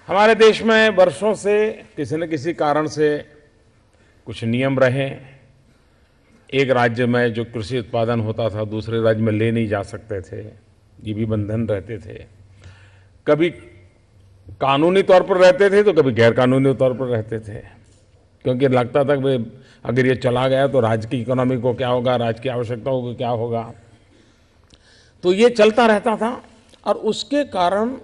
हमारे देश में वर्षों से किसी न किसी कारण से कुछ नियम रहे। एक राज्य में जो कृषि उत्पादन होता था दूसरे राज्य में ले नहीं जा सकते थे, ये भी बंधन रहते थे। कभी कानूनी तौर पर रहते थे तो कभी गैर कानूनी तौर पर रहते थे, क्योंकि लगता था कि अगर ये चला गया तो राज्य की इकोनॉमी को क्या होगा, राज्य की आवश्यकताओं को क्या होगा। तो ये चलता रहता था और उसके कारण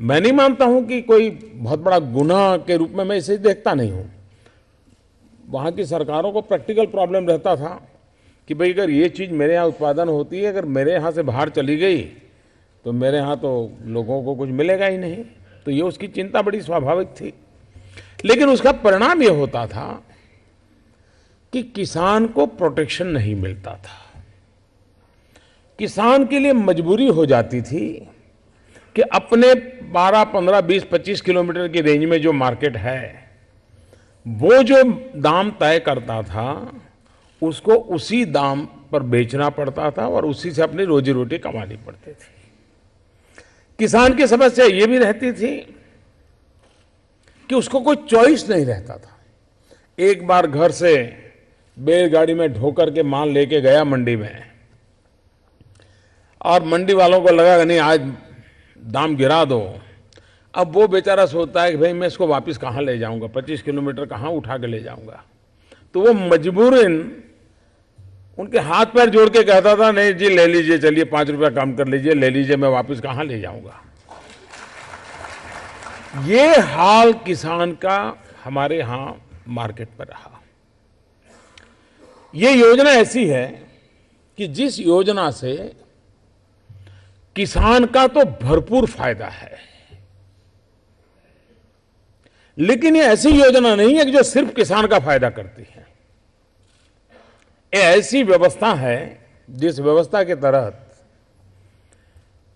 मैं नहीं मानता हूं कि कोई बहुत बड़ा गुनाह के रूप में मैं इसे देखता नहीं हूं। वहाँ की सरकारों को प्रैक्टिकल प्रॉब्लम रहता था कि भाई अगर ये चीज़ मेरे यहाँ उत्पादन होती है, अगर मेरे यहाँ से बाहर चली गई तो मेरे यहाँ तो लोगों को कुछ मिलेगा ही नहीं। तो ये उसकी चिंता बड़ी स्वाभाविक थी, लेकिन उसका परिणाम ये होता था कि किसान को प्रोटेक्शन नहीं मिलता था। किसान के लिए मजबूरी हो जाती थी कि अपने 12, 15, 20, 25 किलोमीटर की रेंज में जो मार्केट है वो जो दाम तय करता था उसको उसी दाम पर बेचना पड़ता था और उसी से अपनी रोजी रोटी कमानी पड़ती थी। किसान की समस्या ये भी रहती थी कि उसको कोई चॉइस नहीं रहता था। एक बार घर से बैलगाड़ी में ढोकर के माल लेके गया मंडी में और मंडी वालों को लगा कि नहीं आज दाम गिरा दो। अब वो बेचारा सोचता है कि भाई मैं इसको वापस कहाँ ले जाऊंगा, 25 किलोमीटर कहाँ उठा के ले जाऊंगा। तो वो मजबूरन उनके हाथ पैर जोड़ के कहता था नहीं जी ले लीजिए, चलिए 5 रुपया कम कर लीजिए, ले लीजिए, मैं वापस कहाँ ले जाऊंगा। ये हाल किसान का हमारे यहां मार्केट पर रहा। ये योजना ऐसी है कि जिस योजना से किसान का तो भरपूर फायदा है, लेकिन ये ऐसी योजना नहीं है कि जो सिर्फ किसान का फायदा करती है। ये ऐसी व्यवस्था है जिस व्यवस्था के तहत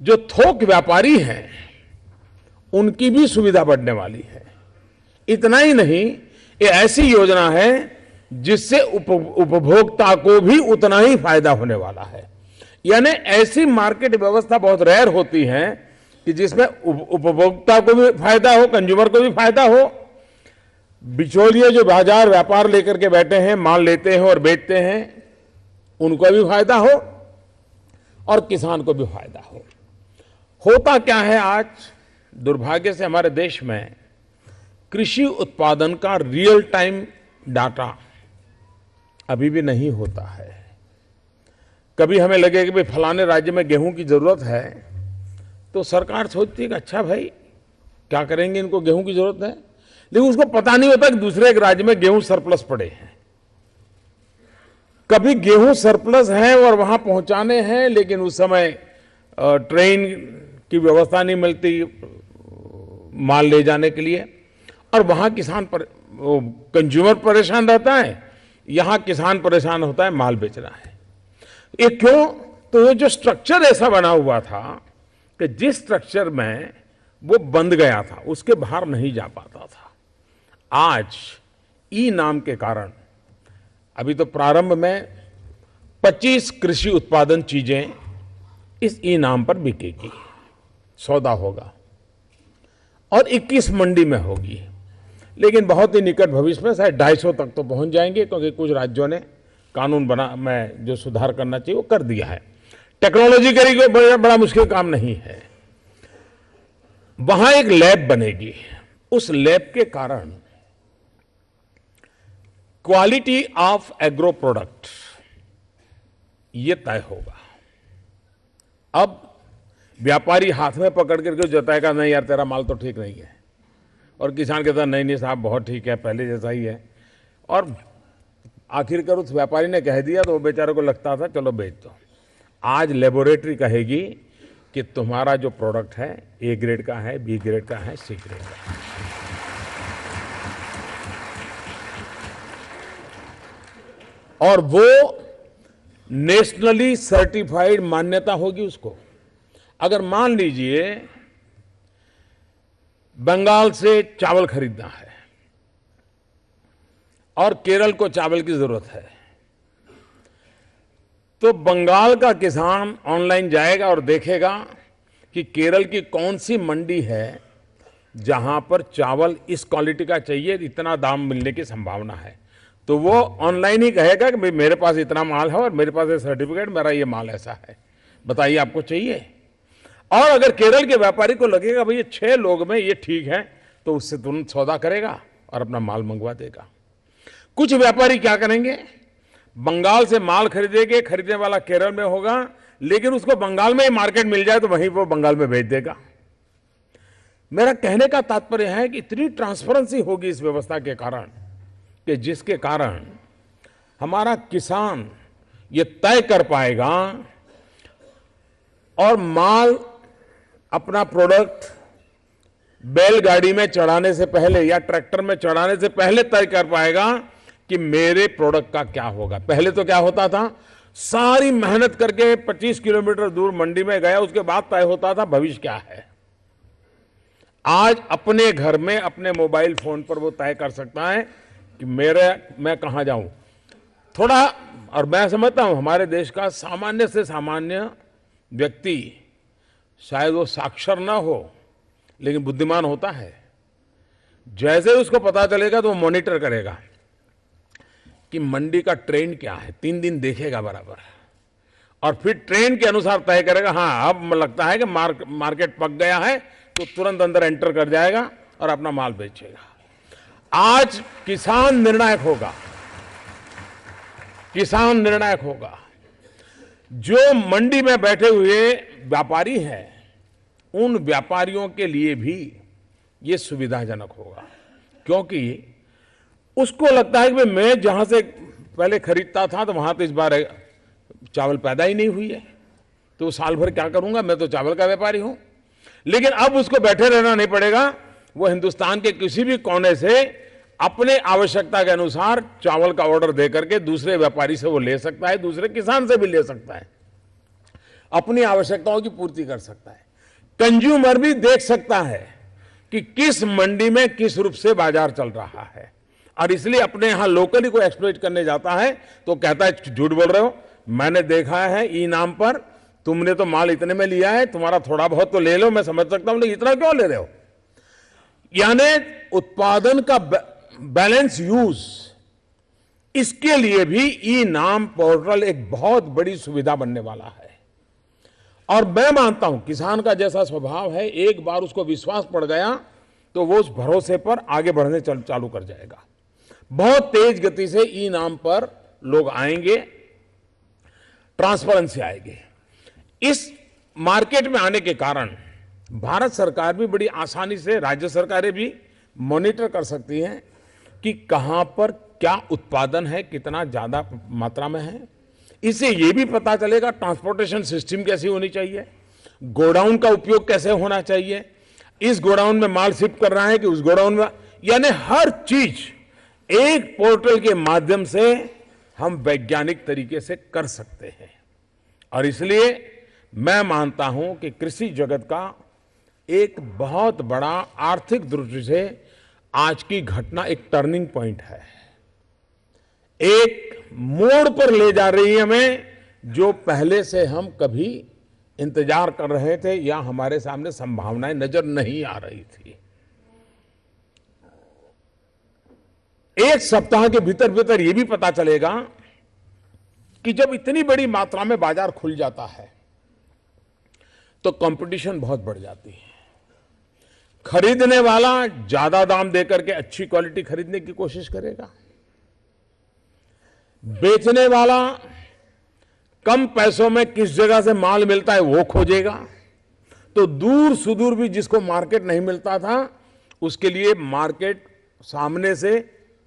जो थोक व्यापारी हैं उनकी भी सुविधा बढ़ने वाली है। इतना ही नहीं, ये ऐसी योजना है जिससे उपभोक्ता को भी उतना ही फायदा होने वाला है। यानी ऐसी मार्केट व्यवस्था बहुत रेयर होती है कि जिसमें उपभोक्ता को भी फायदा हो, कंज्यूमर को भी फायदा हो, बिचौलिए जो बाजार व्यापार लेकर के बैठे हैं, माल लेते हैं और बेचते हैं, उनको भी फायदा हो और किसान को भी फायदा हो। होता क्या है, आज दुर्भाग्य से हमारे देश में कृषि उत्पादन का रियल टाइम डाटा अभी भी नहीं होता है। कभी हमें लगे कि भाई फलाने राज्य में गेहूं की जरूरत है तो सरकार सोचती है कि अच्छा भाई क्या करेंगे, इनको गेहूं की जरूरत है, लेकिन उसको पता नहीं होता कि दूसरे एक राज्य में गेहूं सरप्लस पड़े हैं। कभी गेहूं सरप्लस है और वहां पहुंचाने हैं, लेकिन उस समय ट्रेन की व्यवस्था नहीं मिलती माल ले जाने के लिए, और वहां कंज्यूमर परेशान रहता है, यहां किसान परेशान होता है माल बेचना है। ये क्यों? तो ये जो स्ट्रक्चर ऐसा बना हुआ था कि जिस स्ट्रक्चर में वो बंद गया था उसके बाहर नहीं जा पाता था। आज ई नाम के कारण अभी तो प्रारंभ में 25 कृषि उत्पादन चीजें इस ई नाम पर बिकेगी, सौदा होगा, और 21 मंडी में होगी। लेकिन बहुत ही निकट भविष्य में शायद 250 तक तो पहुंच जाएंगे, क्योंकि कुछ राज्यों ने कानून में जो सुधार करना चाहिए वो कर दिया है। टेक्नोलॉजी करेगी, बड़ा मुश्किल काम नहीं है। वहां एक लैब बनेगी, उस लैब के कारण क्वालिटी ऑफ एग्रो प्रोडक्ट ये तय होगा। अब व्यापारी हाथ में पकड़ करके जताएगा नहीं यार तेरा माल तो ठीक नहीं है, और किसान कहता नहीं नहीं साहब बहुत ठीक है, पहले जैसा ही है, और आखिरकार उस व्यापारी ने कह दिया तो वो बेचारे को लगता था चलो बेच दो। आज लेबोरेटरी कहेगी कि तुम्हारा जो प्रोडक्ट है ए ग्रेड का है, बी ग्रेड का है, सी ग्रेड का है। और वो नेशनली सर्टिफाइड मान्यता होगी उसको। अगर मान लीजिए बंगाल से चावल खरीदना है और केरल को चावल की जरूरत है, तो बंगाल का किसान ऑनलाइन जाएगा और देखेगा कि केरल की कौन सी मंडी है जहां पर चावल इस क्वालिटी का चाहिए, इतना दाम मिलने की संभावना है, तो वो ऑनलाइन ही कहेगा कि भाई मेरे पास इतना माल है और मेरे पास ये सर्टिफिकेट, मेरा ये माल ऐसा है, बताइए आपको चाहिए। और अगर केरल के व्यापारी को लगेगा भाई ये 6 लोग में ये ठीक है, तो उससे तुरंत सौदा करेगा और अपना माल मंगवा देगा। कुछ व्यापारी क्या करेंगे, बंगाल से माल खरीदेंगे, खरीदने वाला केरल में होगा, लेकिन उसको बंगाल में ही मार्केट मिल जाए तो वहीं वो बंगाल में भेज देगा। मेरा कहने का तात्पर्य है कि इतनी ट्रांसपेरेंसी होगी इस व्यवस्था के कारण कि जिसके कारण हमारा किसान ये तय कर पाएगा और माल अपना प्रोडक्ट बैलगाड़ी में चढ़ाने से पहले या ट्रैक्टर में चढ़ाने से पहले तय कर पाएगा कि मेरे प्रोडक्ट का क्या होगा। पहले तो क्या होता था, सारी मेहनत करके 25 किलोमीटर दूर मंडी में गया, उसके बाद तय होता था भविष्य क्या है। आज अपने घर में अपने मोबाइल फोन पर वो तय कर सकता है कि मैं कहां जाऊं। थोड़ा, और मैं समझता हूं हमारे देश का सामान्य से सामान्य व्यक्ति, शायद वो साक्षर ना हो लेकिन बुद्धिमान होता है। जैसे उसको पता चलेगा तो वो मॉनिटर करेगा कि मंडी का ट्रेंड क्या है, 3 दिन देखेगा बराबर, और फिर ट्रेंड के अनुसार तय करेगा, हाँ अब लगता है कि मार्केट पक गया है, तो तुरंत अंदर एंटर कर जाएगा और अपना माल बेचेगा। आज किसान निर्णायक होगा, किसान निर्णायक होगा। जो मंडी में बैठे हुए व्यापारी हैं, उन व्यापारियों के लिए भी ये सुविधाजनक होगा, क्योंकि उसको लगता है कि मैं जहां से पहले खरीदता था तो वहां तो इस बार चावल पैदा ही नहीं हुई है, तो साल भर क्या करूंगा, मैं तो चावल का व्यापारी हूं। लेकिन अब उसको बैठे रहना नहीं पड़ेगा, वो हिंदुस्तान के किसी भी कोने से अपने आवश्यकता के अनुसार चावल का ऑर्डर देकर के दूसरे व्यापारी से वो ले सकता है, दूसरे किसान से भी ले सकता है, अपनी आवश्यकताओं की पूर्ति कर सकता है। कंज्यूमर भी देख सकता है कि किस मंडी में किस रूप से बाजार चल रहा है, और इसलिए अपने यहां लोकली को एक्सप्लॉइट करने जाता है तो कहता है झूठ बोल रहे हो, मैंने देखा है ई नाम पर, तुमने तो माल इतने में लिया है, तुम्हारा थोड़ा बहुत तो ले लो, मैं समझ सकता हूं, लेकिन इतना क्यों ले रहे हो। यानी उत्पादन का बैलेंस यूज, इसके लिए भी ई नाम पोर्टल एक बहुत बड़ी सुविधा बनने वाला है। और मैं मानता हूं किसान का जैसा स्वभाव है, एक बार उसको विश्वास पड़ गया तो वो उस भरोसे पर आगे बढ़ने चालू कर जाएगा। बहुत तेज गति से ई नाम पर लोग आएंगे, ट्रांसपेरेंसी आएगी। इस मार्केट में आने के कारण भारत सरकार भी बड़ी आसानी से, राज्य सरकारें भी मॉनिटर कर सकती हैं कि कहां पर क्या उत्पादन है, कितना ज्यादा मात्रा में है। इससे यह भी पता चलेगा ट्रांसपोर्टेशन सिस्टम कैसी होनी चाहिए, गोडाउन का उपयोग कैसे होना चाहिए, इस गोडाउन में माल शिफ्ट कर रहा है कि उस गोडाउन में, यानी हर चीज एक पोर्टल के माध्यम से हम वैज्ञानिक तरीके से कर सकते हैं। और इसलिए मैं मानता हूं कि कृषि जगत का एक बहुत बड़ा आर्थिक दृष्टि से आज की घटना एक टर्निंग पॉइंट है, एक मोड़ पर ले जा रही है हमें, जो पहले से हम कभी इंतजार कर रहे थे या हमारे सामने संभावनाएं नजर नहीं आ रही थी। एक सप्ताह के भीतर भीतर यह भी पता चलेगा कि जब इतनी बड़ी मात्रा में बाजार खुल जाता है तो कंपटीशन बहुत बढ़ जाती है। खरीदने वाला ज्यादा दाम देकर के अच्छी क्वालिटी खरीदने की कोशिश करेगा, बेचने वाला कम पैसों में किस जगह से माल मिलता है वो खोजेगा, तो दूर सुदूर भी जिसको मार्केट नहीं मिलता था उसके लिए मार्केट सामने से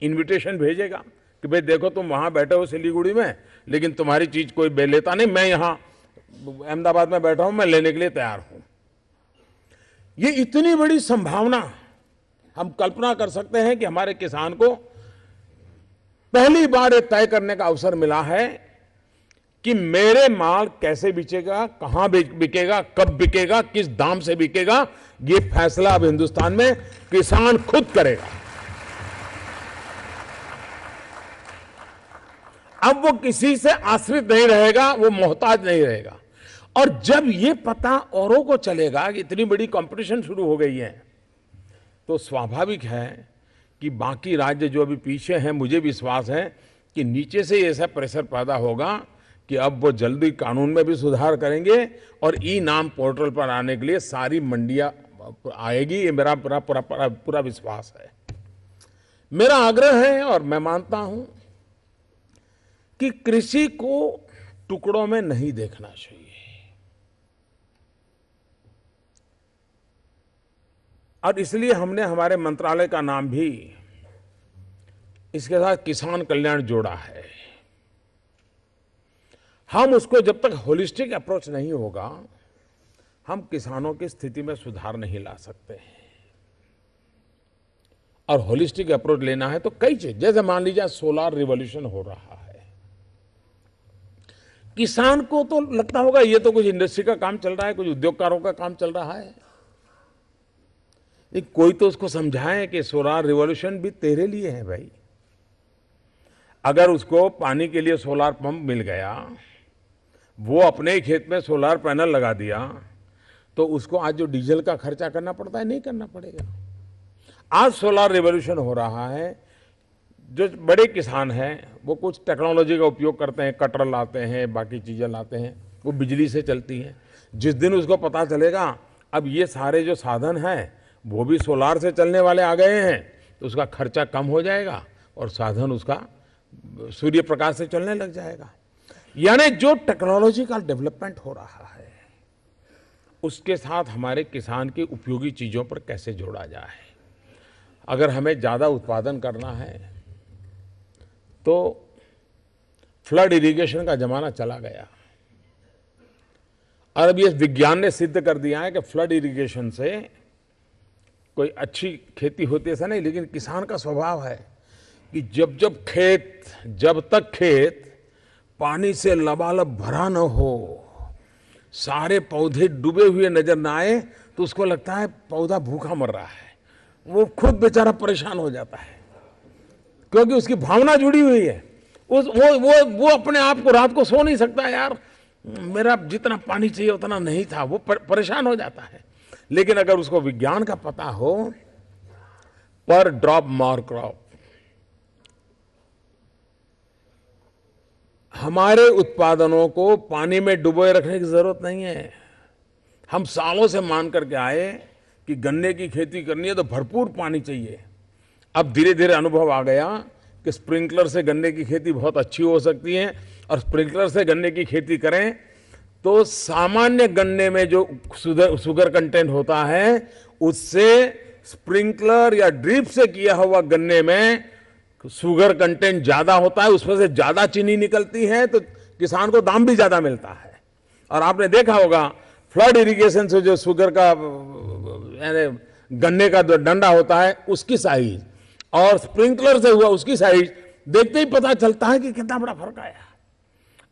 इनविटेशन भेजेगा कि भाई देखो तुम वहां बैठे हो सिलीगुड़ी में, लेकिन तुम्हारी चीज कोई लेता नहीं, मैं यहां अहमदाबाद में बैठा हूं, मैं लेने के लिए तैयार हूं। ये इतनी बड़ी संभावना हम कल्पना कर सकते हैं कि हमारे किसान को पहली बार ये तय करने का अवसर मिला है कि मेरे माल कैसे बिकेगा, कहां बिकेगा, कब बिकेगा, किस दाम से बिकेगा, ये फैसला अब हिंदुस्तान में किसान खुद करेगा। अब वो किसी से आश्रित नहीं रहेगा, वो मोहताज नहीं रहेगा। और जब ये पता औरों को चलेगा कि इतनी बड़ी कंपटीशन शुरू हो गई है, तो स्वाभाविक है कि बाकी राज्य जो अभी पीछे हैं, मुझे विश्वास है कि नीचे से ऐसा प्रेशर पैदा होगा कि अब वो जल्दी कानून में भी सुधार करेंगे और ई नाम पोर्टल पर आने के लिए सारी मंडियां आएगी। ये मेरा पूरा विश्वास है। मेरा आग्रह है और मैं मानता हूं कि कृषि को टुकड़ों में नहीं देखना चाहिए। और इसलिए हमने हमारे मंत्रालय का नाम भी इसके साथ किसान कल्याण जोड़ा है। हम उसको जब तक होलिस्टिक अप्रोच नहीं होगा, हम किसानों की स्थिति में सुधार नहीं ला सकते हैं। और होलिस्टिक अप्रोच लेना है तो कई चीज, जैसे मान लीजिए सोलार रिवॉल्यूशन हो रहा है, किसान को तो लगता होगा ये तो कुछ इंडस्ट्री का काम चल रहा है, कुछ उद्योगकारों का काम चल रहा है। कोई तो उसको समझाए कि सोलार रिवॉल्यूशन भी तेरे लिए है भाई। अगर उसको पानी के लिए सोलार पंप मिल गया, वो अपने ही खेत में सोलार पैनल लगा दिया, तो उसको आज जो डीजल का खर्चा करना पड़ता है, नहीं करना पड़ेगा। आज सोलार रिवॉल्यूशन हो रहा है। जो बड़े किसान हैं वो कुछ टेक्नोलॉजी का उपयोग करते हैं, कटर लाते हैं, बाकी चीज़ें लाते हैं, वो बिजली से चलती हैं। जिस दिन उसको पता चलेगा अब ये सारे जो साधन हैं वो भी सोलार से चलने वाले आ गए हैं, तो उसका खर्चा कम हो जाएगा और साधन उसका सूर्य प्रकाश से चलने लग जाएगा। यानी जो टेक्नोलॉजी का डेवलपमेंट हो रहा है उसके साथ हमारे किसान की उपयोगी चीज़ों पर कैसे जोड़ा जाए। अगर हमें ज़्यादा उत्पादन करना है तो फ्लड इरिगेशन का ज़माना चला गया, और अब ये विज्ञान ने सिद्ध कर दिया है कि फ्लड इरिगेशन से कोई अच्छी खेती होती है ऐसा नहीं, लेकिन किसान का स्वभाव है कि जब तक खेत पानी से लबालब भरा न हो, सारे पौधे डूबे हुए नजर न आए, तो उसको लगता है पौधा भूखा मर रहा है। वो खुद बेचारा परेशान हो जाता है, क्योंकि उसकी भावना जुड़ी हुई है। वो अपने आप को रात को सो नहीं सकता, यार मेरा जितना पानी चाहिए उतना नहीं था, वो परेशान हो जाता है। लेकिन अगर उसको विज्ञान का पता हो, पर ड्रॉप मोर क्रॉप, हमारे उत्पादनों को पानी में डुबोए रखने की जरूरत नहीं है। हम सालों से मान करके आए कि गन्ने की खेती करनी है तो भरपूर पानी चाहिए। अब धीरे धीरे अनुभव आ गया कि स्प्रिंकलर से गन्ने की खेती बहुत अच्छी हो सकती है, और स्प्रिंकलर से गन्ने की खेती करें तो सामान्य गन्ने में जो शुगर कंटेंट होता है उससे स्प्रिंकलर या ड्रिप से किया हुआ गन्ने में शुगर कंटेंट ज्यादा होता है, उसमें से ज्यादा चीनी निकलती है, तो किसान को दाम भी ज्यादा मिलता है। और आपने देखा होगा फ्लड इरिगेशन से जो शुगर का गन्ने का जो डंडा होता है उसकी साइज और स्प्रिंकलर से हुआ उसकी साइज देखते ही पता चलता है कि कितना बड़ा फर्क आया।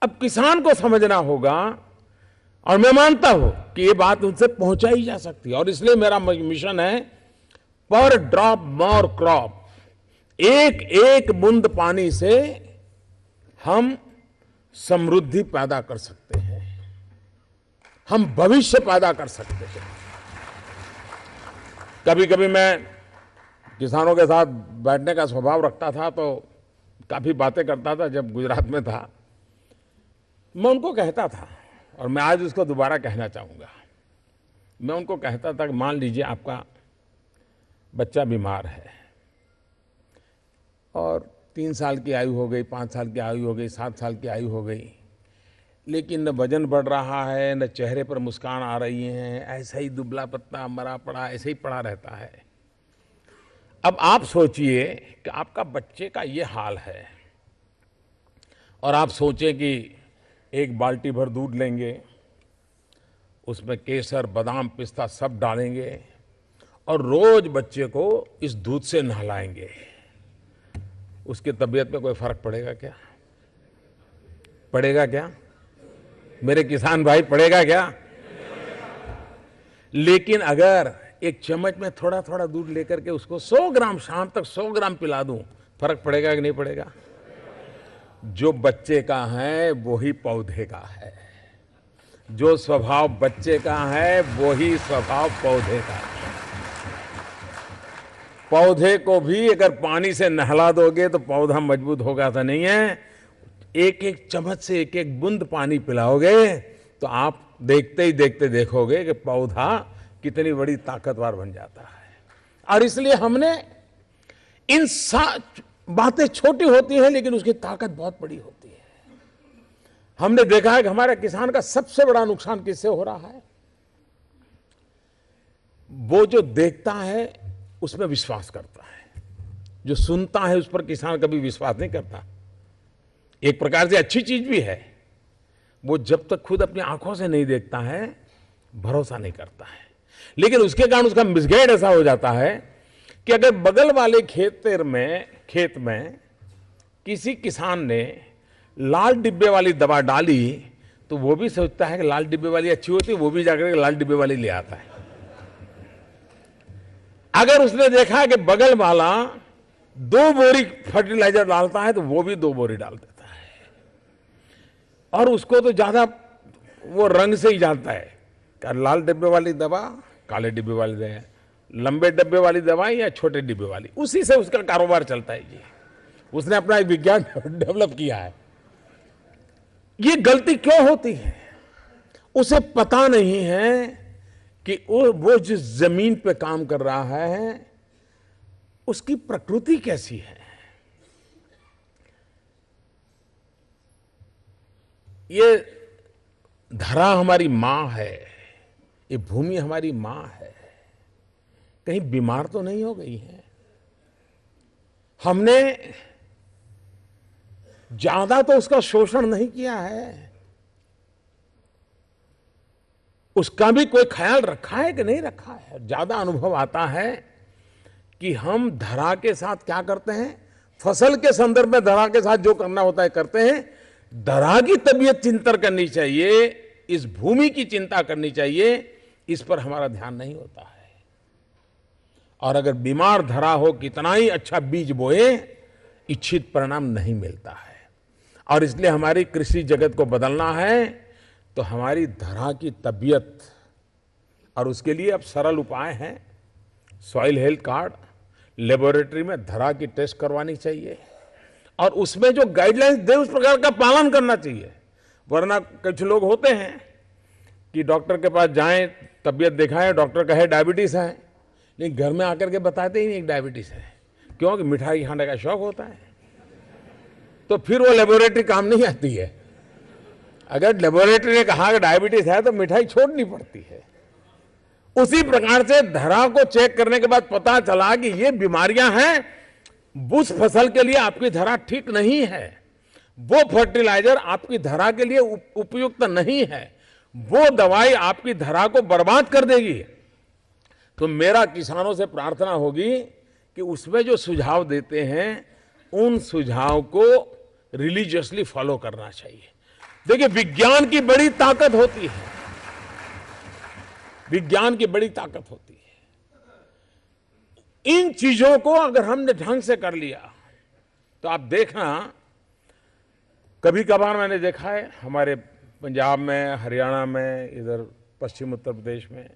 अब किसान को समझना होगा, और मैं मानता हूं कि ये बात उनसे पहुंचाई जा सकती है। और इसलिए मेरा मिशन है पर ड्रॉप मोर क्रॉप, एक एक बूंद पानी से हम समृद्धि पैदा कर सकते हैं, हम भविष्य पैदा कर सकते हैं। कभी कभी मैं किसानों के साथ बैठने का स्वभाव रखता था, तो काफी बातें करता था। जब गुजरात में था मैं उनको कहता था, और मैं आज उसको दोबारा कहना चाहूँगा। मैं उनको कहता था कि मान लीजिए आपका बच्चा बीमार है और 3 साल की आयु हो गई, 5 साल की आयु हो गई, 7 साल की आयु हो गई, लेकिन न वजन बढ़ रहा है, न चेहरे पर मुस्कान आ रही है, ऐसा ही दुबला पत्ता मरा पड़ा ऐसे ही पड़ा रहता है। अब आप सोचिए कि आपका बच्चे का ये हाल है, और आप सोचें कि एक बाल्टी भर दूध लेंगे, उसमें केसर बादाम पिस्ता सब डालेंगे और रोज बच्चे को इस दूध से नहलाएंगे, उसकी तबीयत में कोई फर्क पड़ेगा क्या? पड़ेगा क्या मेरे किसान भाई, पड़ेगा क्या? लेकिन अगर एक चम्मच में थोड़ा थोड़ा दूध लेकर के उसको 100 ग्राम शाम तक 100 ग्राम पिला दूं, फर्क पड़ेगा कि नहीं पड़ेगा? जो बच्चे का है वही पौधे का है। जो स्वभाव बच्चे का है वो ही स्वभाव पौधे का है। पौधे को भी अगर पानी से नहला दोगे तो पौधा मजबूत होगा तो नहीं है। एक एक चम्मच से एक एक बूंद पानी पिलाओगे तो आप देखते ही देखते देखोगे कि पौधा कितनी बड़ी ताकतवर बन जाता है। और इसलिए हमने इन बातें छोटी होती हैं लेकिन उसकी ताकत बहुत बड़ी होती है। हमने देखा है कि हमारे किसान का सबसे बड़ा नुकसान किससे हो रहा है? वो जो देखता है उसमें विश्वास करता है, जो सुनता है उस पर किसान कभी विश्वास नहीं करता। एक प्रकार से अच्छी चीज भी है, वो जब तक खुद अपनी आंखों से नहीं देखता है भरोसा नहीं करता है। लेकिन उसके कारण उसका मिसगाइड ऐसा हो जाता है कि अगर बगल वाले खेत में किसी किसान ने लाल डिब्बे वाली दवा डाली तो वो भी सोचता है कि लाल डिब्बे वाली अच्छी होती है, वो भी जाकर के लाल डिब्बे वाली ले आता है। अगर उसने देखा कि बगल वाला 2 बोरी फर्टिलाइजर डालता है तो वो भी 2 बोरी डाल देता है। और उसको तो ज्यादा वो रंग से ही जानता है कि लाल डिब्बे वाली दवा, काले डिब्बे वाली दवा, लंबे डिब्बे वाली दवा या छोटे डिब्बे वाली, उसी से उसका कारोबार चलता है। ये उसने अपना एक विज्ञान डेवलप किया है। ये गलती क्यों होती है? उसे पता नहीं है कि वो जिस जमीन पे काम कर रहा है उसकी प्रकृति कैसी है। ये धरा हमारी मां है, ये भूमि हमारी मां है, कहीं बीमार तो नहीं हो गई है? हमने ज्यादा तो उसका शोषण नहीं किया है, उसका भी कोई ख्याल रखा है कि नहीं रखा है? ज्यादा अनुभव आता है कि हम धरा के साथ क्या करते हैं, फसल के संदर्भ में धरा के साथ जो करना होता है करते हैं। धरा की तबीयत चिंतन करनी चाहिए, इस भूमि की चिंता करनी चाहिए, इस पर हमारा ध्यान नहीं होता है। और अगर बीमार धरा हो कितना ही अच्छा बीज बोए, इच्छित परिणाम नहीं मिलता है। और इसलिए हमारी कृषि जगत को बदलना है तो हमारी धरा की तबीयत, और उसके लिए अब सरल उपाय हैं। सॉइल हेल्थ कार्ड, लेबोरेटरी में धरा की टेस्ट करवानी चाहिए और उसमें जो गाइडलाइंस दे उस प्रकार का पालन करना चाहिए। वरना कुछ लोग होते हैं कि डॉक्टर के पास जाएं, तबीयत दिखाएं, डॉक्टर कहे डायबिटीज है, लेकिन घर में आकर के बताते ही नहीं डायबिटीज है। क्योंकि मिठाई खाने का शौक होता है, तो फिर वो लेबोरेटरी काम नहीं आती है। अगर लेबोरेटरी ने कहा कि डायबिटीज है तो मिठाई छोड़नी पड़ती है। उसी प्रकार से धरा को चेक करने के बाद पता चला कि ये बीमारियां हैं, उस फसल के लिए आपकी धरा ठीक नहीं है, वो फर्टिलाइजर आपकी धरा के लिए उपयुक्त नहीं है, वो दवाई आपकी धरा को बर्बाद कर देगी। तो मेरा किसानों से प्रार्थना होगी कि उसमें जो सुझाव देते हैं उन सुझाव को रिलीजियसली फॉलो करना चाहिए। देखिए, विज्ञान की बड़ी ताकत होती है, विज्ञान की बड़ी ताकत होती है। इन चीजों को अगर हमने ढंग से कर लिया तो आप देखना, कभी कभार मैंने देखा है हमारे पंजाब में, हरियाणा में, इधर पश्चिम उत्तर प्रदेश में,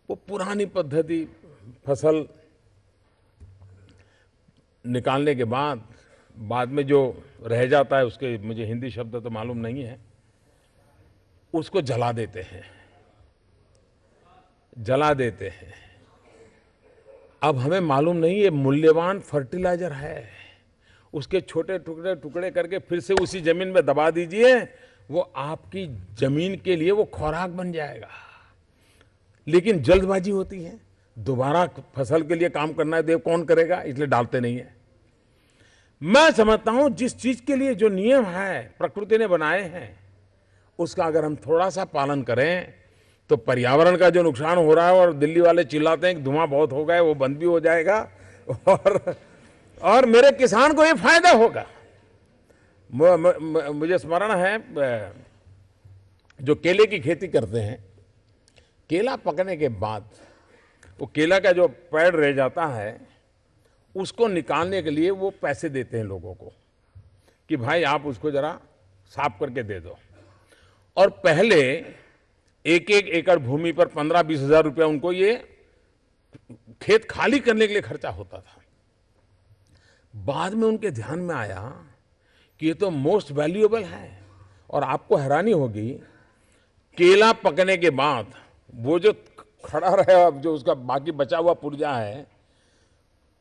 वो पुरानी पद्धति फसल निकालने के बाद में जो रह जाता है, उसके मुझे हिंदी शब्द तो मालूम नहीं है, उसको जला देते हैं। अब हमें मालूम नहीं ये मूल्यवान फर्टिलाइजर है, उसके छोटे टुकड़े टुकड़े करके फिर से उसी जमीन में दबा दीजिए, वो आपकी जमीन के लिए वो खुराक बन जाएगा। लेकिन जल्दबाजी होती है, दोबारा फसल के लिए काम करना है तो कौन करेगा, इसलिए डालते नहीं है। मैं समझता हूं जिस चीज के लिए जो नियम है प्रकृति ने बनाए हैं उसका अगर हम थोड़ा सा पालन करें तो पर्यावरण का जो नुकसान हो रहा है, और दिल्ली वाले चिल्लाते हैं कि धुआं बहुत हो गया, वो बंद भी हो जाएगा और मेरे किसान को ये फायदा होगा। मुझे स्मरण है, जो केले की खेती करते हैं, केला पकने के बाद वो केला का जो पेड़ रह जाता है उसको निकालने के लिए वो पैसे देते हैं लोगों को कि भाई आप उसको जरा साफ करके दे दो। और पहले एक एक एकड़ भूमि पर 15-20 हजार रुपया उनको ये खेत खाली करने के लिए खर्चा होता था। बाद में उनके ध्यान में आया कि ये तो मोस्ट वैल्यूएबल है। और आपको हैरानी होगी, केला पकने के बाद वो जो खड़ा रहा, जो उसका बाकी बचा हुआ पुर्जा है,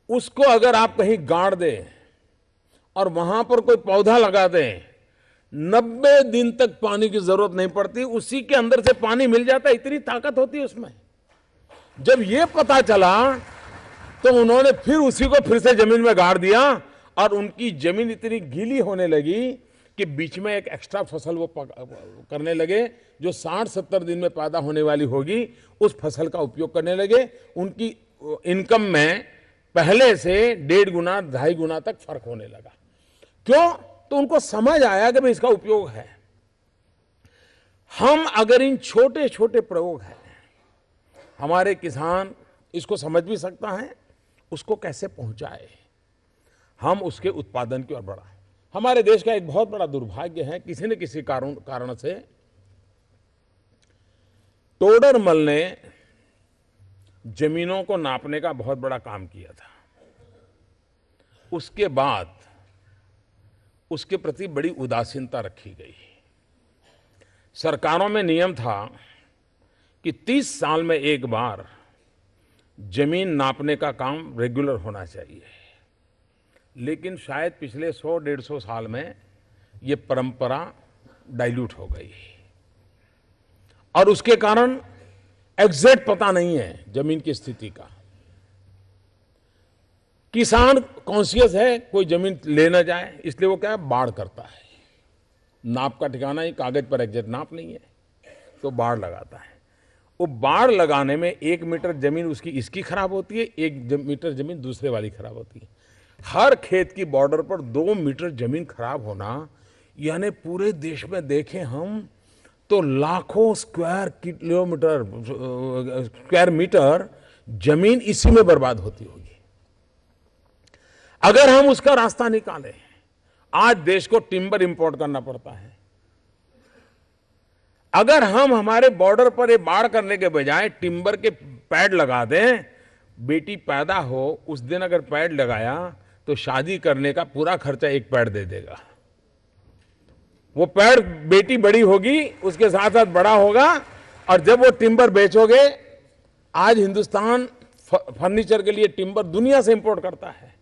उसको अगर आप कहीं गाड़ दें और वहां पर कोई पौधा लगा दें, 90 दिन तक पानी की जरूरत नहीं पड़ती, उसी के अंदर से पानी मिल जाता है। इतनी ताकत होती है उसमें। जब ये पता चला तो उन्होंने फिर उसी को फिर से जमीन में गाड़ दिया और उनकी जमीन इतनी गीली होने लगी कि बीच में एक एक्स्ट्रा फसल वो करने लगे, जो 60-70 दिन में पैदा होने वाली होगी, उस फसल का उपयोग करने लगे। उनकी इनकम में पहले से 1.5 गुना 2.5 गुना तक फर्क होने लगा। क्यों? तो उनको समझ आया कि भाई इसका उपयोग है। हम अगर इन छोटे छोटे प्रयोग हैं, हमारे किसान इसको समझ भी सकता है, उसको कैसे पहुंचाए, हम उसके उत्पादन की ओर बढ़ाएं। हमारे देश का एक बहुत बड़ा दुर्भाग्य है, किसी न किसी कारण से टोडरमल ने जमीनों को नापने का बहुत बड़ा काम किया था। उसके बाद उसके प्रति बड़ी उदासीनता रखी गई। सरकारों में नियम था कि 30 साल में एक बार जमीन नापने का काम रेगुलर होना चाहिए, लेकिन शायद पिछले 100-150 साल में ये परंपरा डाइल्यूट हो गई और उसके कारण एग्जैक्ट पता नहीं है जमीन की स्थिति का। किसान कॉन्शियस है कोई जमीन ले ना जाए, इसलिए वो क्या है, बाड़ करता है। नाप का ठिकाना ही, कागज पर एग्जैक्ट नाप नहीं है तो बाड़ लगाता है। वो बाड़ लगाने में 1 मीटर जमीन उसकी इसकी खराब होती है, 1 मीटर जमीन दूसरे वाली खराब होती है। हर खेत की बॉर्डर पर 2 मीटर जमीन खराब होना, यानी पूरे देश में देखें हम तो लाखों स्क्वायर मीटर जमीन इसी में बर्बाद होती होगी। अगर हम उसका रास्ता निकालें, आज देश को टिम्बर इंपोर्ट करना पड़ता है। अगर हम हमारे बॉर्डर पर ये बाड़ करने के बजाय टिम्बर के पैड लगा दें, बेटी पैदा हो उस दिन अगर पैड लगाया तो शादी करने का पूरा खर्चा एक पैड दे देगा। वो पैड, बेटी बड़ी होगी उसके साथ साथ बड़ा होगा, और जब वो टिम्बर बेचोगे, आज हिंदुस्तान फर्नीचर के लिए टिम्बर दुनिया से इंपोर्ट करता है।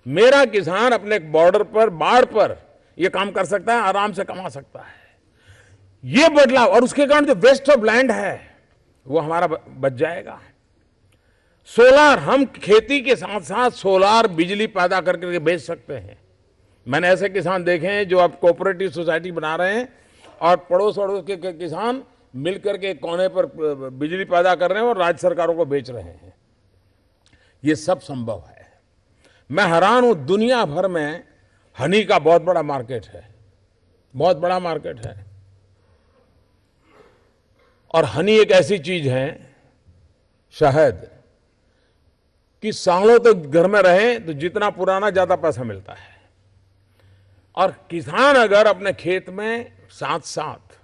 मेरा किसान अपने बॉर्डर पर, बाढ़ पर ये काम कर सकता है, आराम से कमा सकता है। ये बदलाव, और उसके कारण जो वेस्ट ऑफ लैंड है वो हमारा बच जाएगा। सोलार, हम खेती के साथ साथ सोलार बिजली पैदा करके बेच सकते हैं। मैंने ऐसे किसान देखे हैं जो अब कोऑपरेटिव सोसाइटी बना रहे हैं और पड़ोस अड़ोस के किसान मिलकर के कोने पर बिजली पैदा कर रहे हैं और राज्य सरकारों को बेच रहे हैं। ये सब संभव है। मैं हैरान हूं, दुनिया भर में हनी का बहुत बड़ा मार्केट है, बहुत बड़ा मार्केट है। और हनी एक ऐसी चीज है, शहद, कि सालों तक घर में रहे तो जितना पुराना ज्यादा पैसा मिलता है। और किसान अगर अपने खेत में साथ साथ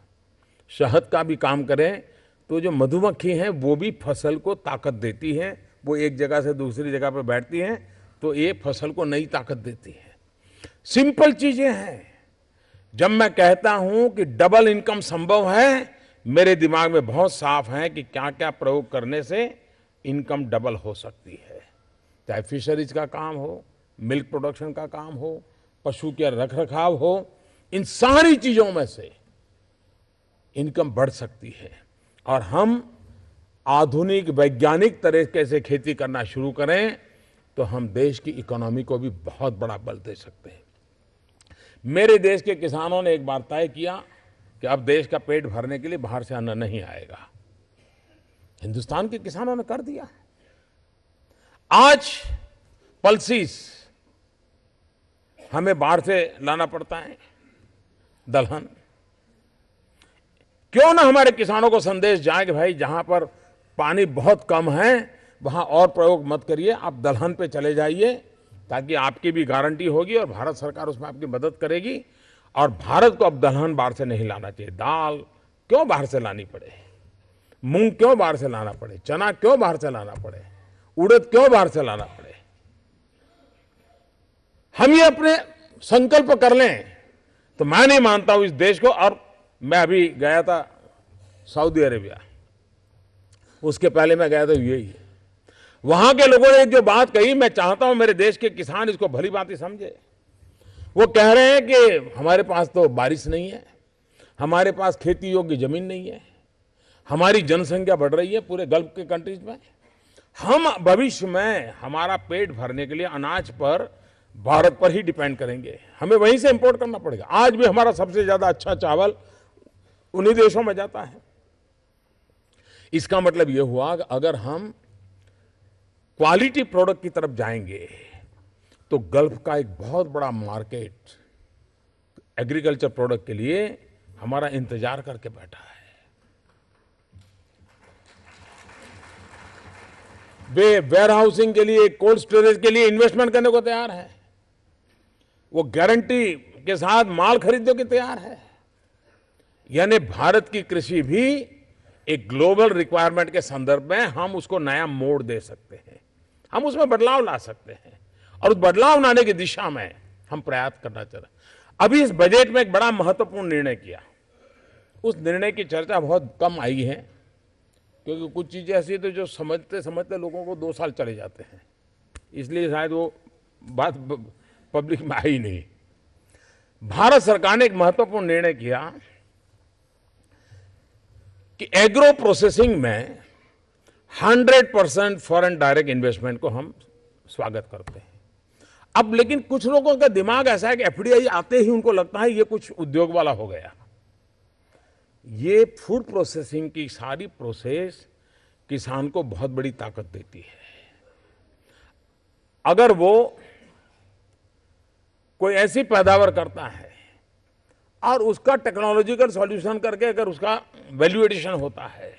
शहद का भी काम करें तो जो मधुमक्खी हैं वो भी फसल को ताकत देती हैं। वो एक जगह से दूसरी जगह पर बैठती हैं तो ये फसल को नई ताकत देती है। सिंपल चीजें हैं। जब मैं कहता हूं कि डबल इनकम संभव है, मेरे दिमाग में बहुत साफ है कि क्या क्या प्रयोग करने से इनकम डबल हो सकती है। चाहे फिशरीज का काम हो, मिल्क प्रोडक्शन का काम हो, पशु के रख रखाव हो, इन सारी चीजों में से इनकम बढ़ सकती है। और हम आधुनिक वैज्ञानिक तरीके से खेती करना शुरू करें तो हम देश की इकोनॉमी को भी बहुत बड़ा बल दे सकते हैं। मेरे देश के किसानों ने एक बार तय किया कि अब देश का पेट भरने के लिए बाहर से अन्न नहीं आएगा। हिंदुस्तान के किसानों ने कर दिया। आज पल्सीज हमें बाहर से लाना पड़ता है, दलहन। क्यों ना हमारे किसानों को संदेश जाए कि भाई जहां पर पानी बहुत कम है वहां और प्रयोग मत करिए, आप दलहन पे चले जाइए, ताकि आपकी भी गारंटी होगी और भारत सरकार उसमें आपकी मदद करेगी। और भारत को अब दलहन बाहर से नहीं लाना चाहिए। दाल क्यों बाहर से लानी पड़े, मूंग क्यों बाहर से लाना पड़े, चना क्यों बाहर से लाना पड़े, उड़द क्यों बाहर से लाना पड़े। हम ये अपने संकल्प कर लें तो मैं नहीं मानता हूं इस देश को। और मैं अभी गया था सऊदी अरेबिया, उसके पहले मैं गया था यूएई। वहां के लोगों ने जो बात कही, मैं चाहता हूं मेरे देश के किसान इसको भली भांति समझे। वो कह रहे हैं कि हमारे पास तो बारिश नहीं है, हमारे पास खेती योग्य जमीन नहीं है, हमारी जनसंख्या बढ़ रही है पूरे गल्फ के कंट्रीज में, हम भविष्य में हमारा पेट भरने के लिए अनाज पर भारत पर ही डिपेंड करेंगे, हमें वहीं से इंपोर्ट करना पड़ेगा। आज भी हमारा सबसे ज्यादा अच्छा चावल उन्हीं देशों में जाता है। इसका मतलब यह हुआ कि अगर हम क्वालिटी प्रोडक्ट की तरफ जाएंगे तो गल्फ का एक बहुत बड़ा मार्केट एग्रीकल्चर प्रोडक्ट के लिए हमारा इंतजार करके बैठा है। वे वेयर हाउसिंग के लिए, कोल्ड स्टोरेज के लिए इन्वेस्टमेंट करने को तैयार है, वो गारंटी के साथ माल खरीदने के तैयार है। यानी भारत की कृषि भी एक ग्लोबल रिक्वायरमेंट के संदर्भ में हम उसको नया मोड़ दे सकते हैं, हम उसमें बदलाव ला सकते हैं, और उस बदलाव लाने की दिशा में हम प्रयास करना चाह रहे हैं। अभी इस बजट में एक बड़ा महत्वपूर्ण निर्णय किया, उस निर्णय की चर्चा बहुत कम आई है, क्योंकि कुछ चीजें ऐसी तो जो समझते समझते लोगों को 2 साल चले जाते हैं, इसलिए शायद वो बात पब्लिक में आई नहीं। भारत सरकार ने एक महत्वपूर्ण निर्णय किया कि एग्रो प्रोसेसिंग में 100% फॉरेन डायरेक्ट इन्वेस्टमेंट को हम स्वागत करते हैं। अब लेकिन कुछ लोगों का दिमाग ऐसा है कि एफडीआई आते ही उनको लगता है ये कुछ उद्योग वाला हो गया। ये फूड प्रोसेसिंग की सारी प्रोसेस किसान को बहुत बड़ी ताकत देती है। अगर वो कोई ऐसी पैदावार करता है और उसका टेक्नोलॉजिकल सॉल्यूशन करके अगर उसका वैल्यू एडिशन होता है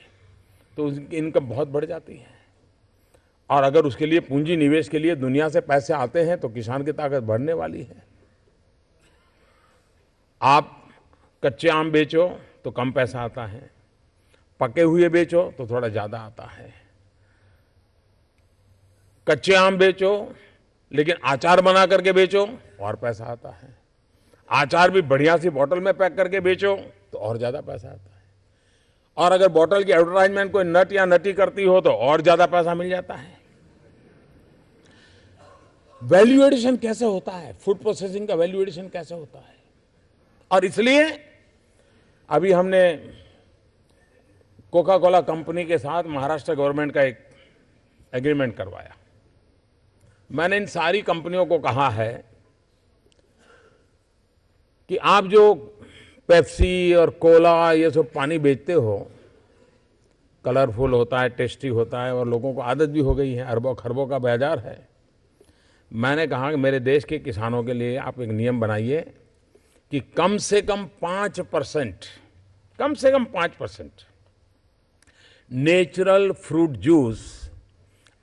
तो उसकी इनकम बहुत बढ़ जाती है। और अगर उसके लिए पूंजी निवेश के लिए दुनिया से पैसे आते हैं तो किसान की ताकत बढ़ने वाली है। आप कच्चे आम बेचो तो कम पैसा आता है, पके हुए बेचो तो थोड़ा ज्यादा आता है। कच्चे आम बेचो लेकिन अचार बना करके बेचो और पैसा आता है। अचार भी बढ़िया सी बोतल में पैक करके बेचो तो और ज्यादा पैसा आता है। और अगर बोतल की एडवर्टाइजमेंट कोई नट या नटी करती हो तो और ज्यादा पैसा मिल जाता है। वैल्यू एडिशन कैसे होता है, फूड प्रोसेसिंग का वैल्यू एडिशन कैसे होता है। और इसलिए अभी हमने कोका कोला कंपनी के साथ महाराष्ट्र गवर्नमेंट का एक एग्रीमेंट करवाया। मैंने इन सारी कंपनियों को कहा है कि आप जो पेप्सी और कोला ये सब पानी बेचते हो, कलरफुल होता है, टेस्टी होता है और लोगों को आदत भी हो गई है, अरबों खरबों का बाजार है। मैंने कहा कि मेरे देश के किसानों के लिए आप एक नियम बनाइए कि कम से कम 5% नेचुरल फ्रूट जूस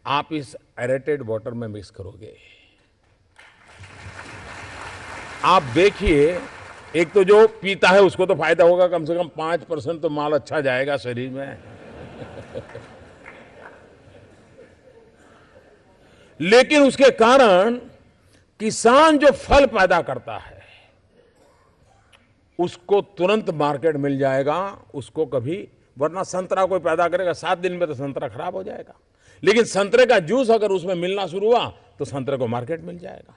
आप इस एरेटेड वाटर में मिक्स करोगे। आप देखिए, एक तो जो पीता है उसको तो फायदा होगा, कम से कम 5% तो माल अच्छा जाएगा शरीर में। लेकिन उसके कारण किसान जो फल पैदा करता है उसको तुरंत मार्केट मिल जाएगा, उसको कभी, वरना संतरा कोई पैदा करेगा 7 दिन में तो संतरा खराब हो जाएगा। लेकिन संतरे का जूस अगर उसमें मिलना शुरू हुआ तो संतरे को मार्केट मिल जाएगा,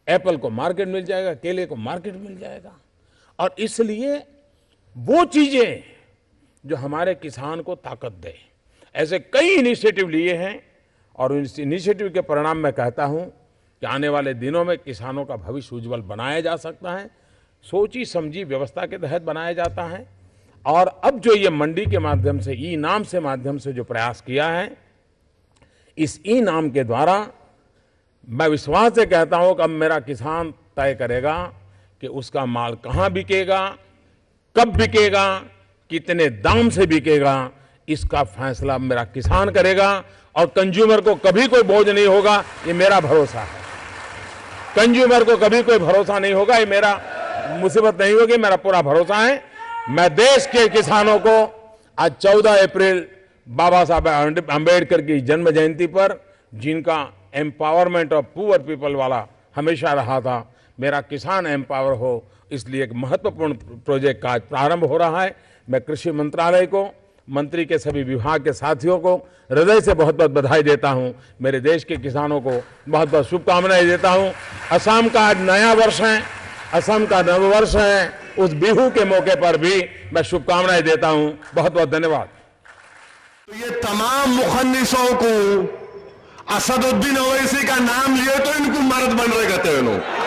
एप्पल को मार्केट मिल जाएगा, केले को मार्केट मिल जाएगा। और इसलिए वो चीजें जो हमारे किसान को ताकत दे, ऐसे कई इनिशिएटिव लिए हैं और इस इनिशिएटिव के परिणाम मैं कहता हूं कि आने वाले दिनों में किसानों का भविष्य उज्जवल बनाया जा सकता है। सोची समझी व्यवस्था के तहत बनाया जाता है। और अब जो ये मंडी के माध्यम से, ई नाम से माध्यम से जो प्रयास किया है, इस ई नाम के द्वारा मैं विश्वास से कहता हूं कि अब मेरा किसान तय करेगा कि उसका माल कहां बिकेगा, कब बिकेगा, कितने दाम से बिकेगा, इसका फैसला मेरा किसान करेगा। और कंज्यूमर को कभी कोई बोझ नहीं होगा, ये मेरा भरोसा है। कंज्यूमर को कभी कोई भरोसा नहीं होगा, ये मेरा मुसीबत नहीं होगी, मेरा पूरा भरोसा है। मैं देश के किसानों को आज 14 अप्रैल बाबा साहब आंबेडकर की जन्म जयंती पर, जिनका एम्पावरमेंट ऑफ पुअर पीपल वाला हमेशा रहा था, मेरा किसान एम्पावर हो, इसलिए एक महत्वपूर्ण प्रोजेक्ट का आज प्रारंभ हो रहा है। मैं कृषि मंत्रालय को, मंत्री के सभी विभाग के साथियों को हृदय से बहुत बहुत बधाई देता हूं। मेरे देश के किसानों को बहुत बहुत शुभकामनाएं देता हूं। असम का आज नया वर्ष है, असम का नववर्ष है, उस बिहू के मौके पर भी मैं शुभकामनाएं देता हूं। बहुत बहुत धन्यवाद। तो ये तमाम मुखन्निसों को असदुद्दीन ओवैसी का नाम लिए तो इनको मर्द बन रहे कहते हैं लोग।